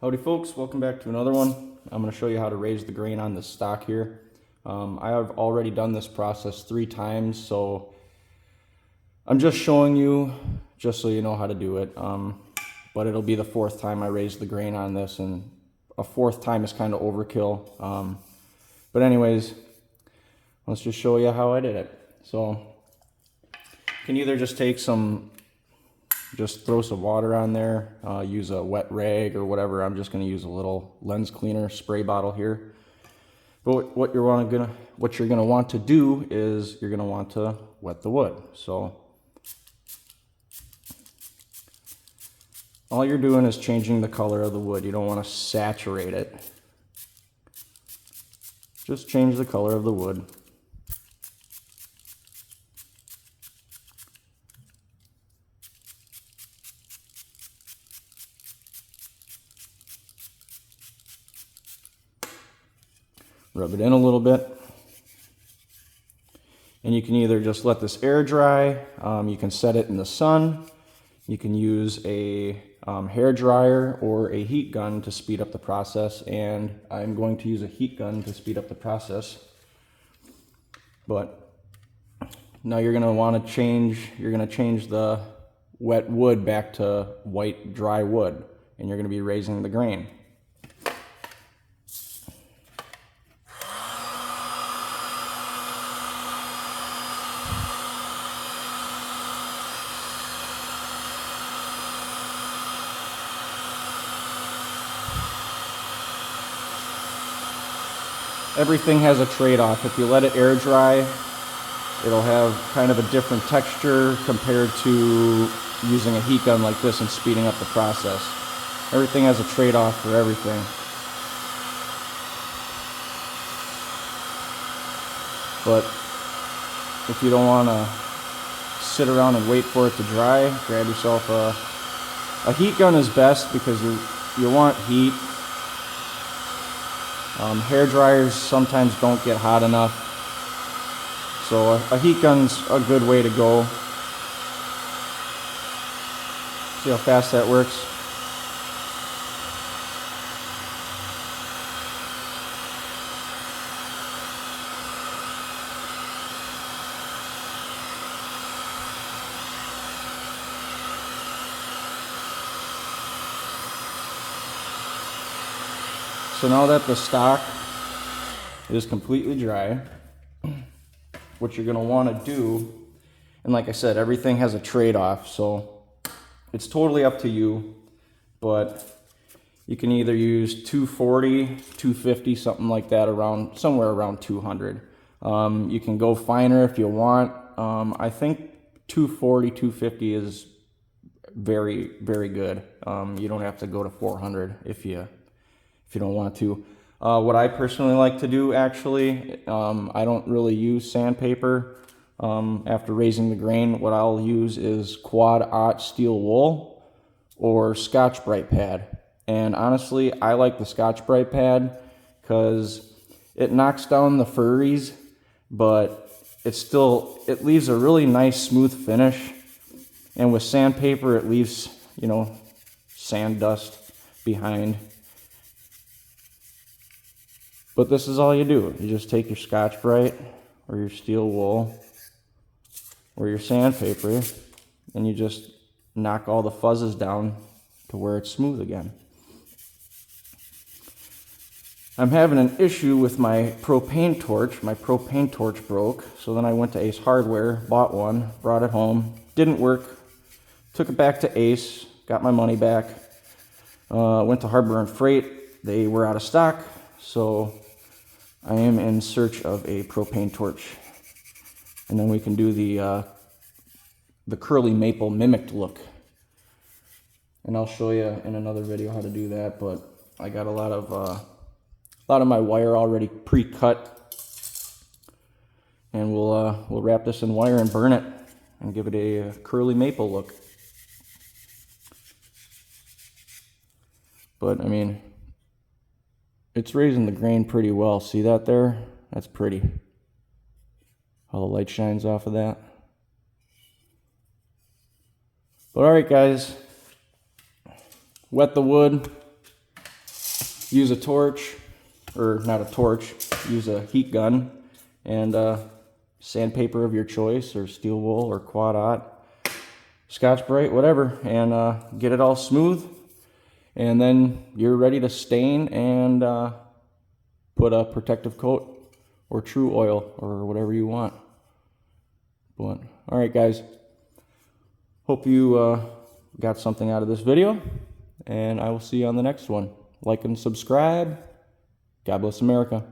Howdy folks, welcome back to another one. I'm going to show you how to raise the grain on this stock here. I have already done this process 3 times, so I'm just showing you just so you know how to do it. But it'll be the 4th time I raise the grain on this, and a 4th time is kind of overkill. But anyways, let's just show you how I did it. So you can either just take just throw some water on there, use a wet rag or whatever. I'm just going to use a little lens cleaner spray bottle here. But what you're going to want to do is you're going to want to wet the wood. So all you're doing is changing the color of the wood. You don't want to saturate it. Just change the color of the wood. Rub it in a little bit. And you can either just let this air dry, you can set it in the sun, you can use a hair dryer or a heat gun to speed up the process, and I'm going to use a heat gun to speed up the process. But now you're going to want to change the wet wood back to white dry wood, and you're going to be raising the grain. Everything has a trade-off. If you let it air dry, it'll have kind of a different texture compared to using a heat gun like this and speeding up the process. Everything has a trade-off for everything. But if you don't want to sit around and wait for it to dry, grab yourself a heat gun is best because you want heat. Hair dryers sometimes don't get hot enough, so a heat gun's a good way to go. See how fast that works? So now that the stock is completely dry, what you're going to want to do, and like I said, everything has a trade-off, so it's totally up to you, but you can either use 240, 250, something like that, somewhere around 200. You can go finer if you want. I think 240, 250 is very, very good. You don't have to go to 400 if you don't want to. What I personally like to do, actually, I don't really use sandpaper after raising the grain. What I'll use is quad-aught steel wool or Scotch-Brite pad. And honestly, I like the Scotch-Brite pad because it knocks down the furries, but it leaves a really nice smooth finish. And with sandpaper, it leaves, sand dust behind. But this is all you do. You just take your Scotch-Brite or your steel wool or your sandpaper and you just knock all the fuzzes down to where it's smooth again. I'm having an issue with my propane torch. My propane torch broke, so then I went to Ace Hardware, bought one, brought it home. Didn't work. Took it back to Ace, got my money back. Went to Harbor and Freight. They were out of stock, so I am in search of a propane torch. And then we can do the curly maple mimicked look. And I'll show you in another video how to do that, but I got a lot of my wire already pre-cut. And we'll wrap this in wire and burn it and give it a curly maple look. But I mean, it's raising the grain pretty well. See that there? That's pretty. How the light shines off of that. But alright guys, wet the wood, use a torch, or not a torch, use a heat gun and sandpaper of your choice, or steel wool or quad aught, Scotch-Brite, whatever, and get it all smooth. And then you're ready to stain and put a protective coat or true oil or whatever you want. But all right, guys, hope you got something out of this video, and I will see you on the next one. Like and subscribe. God bless America.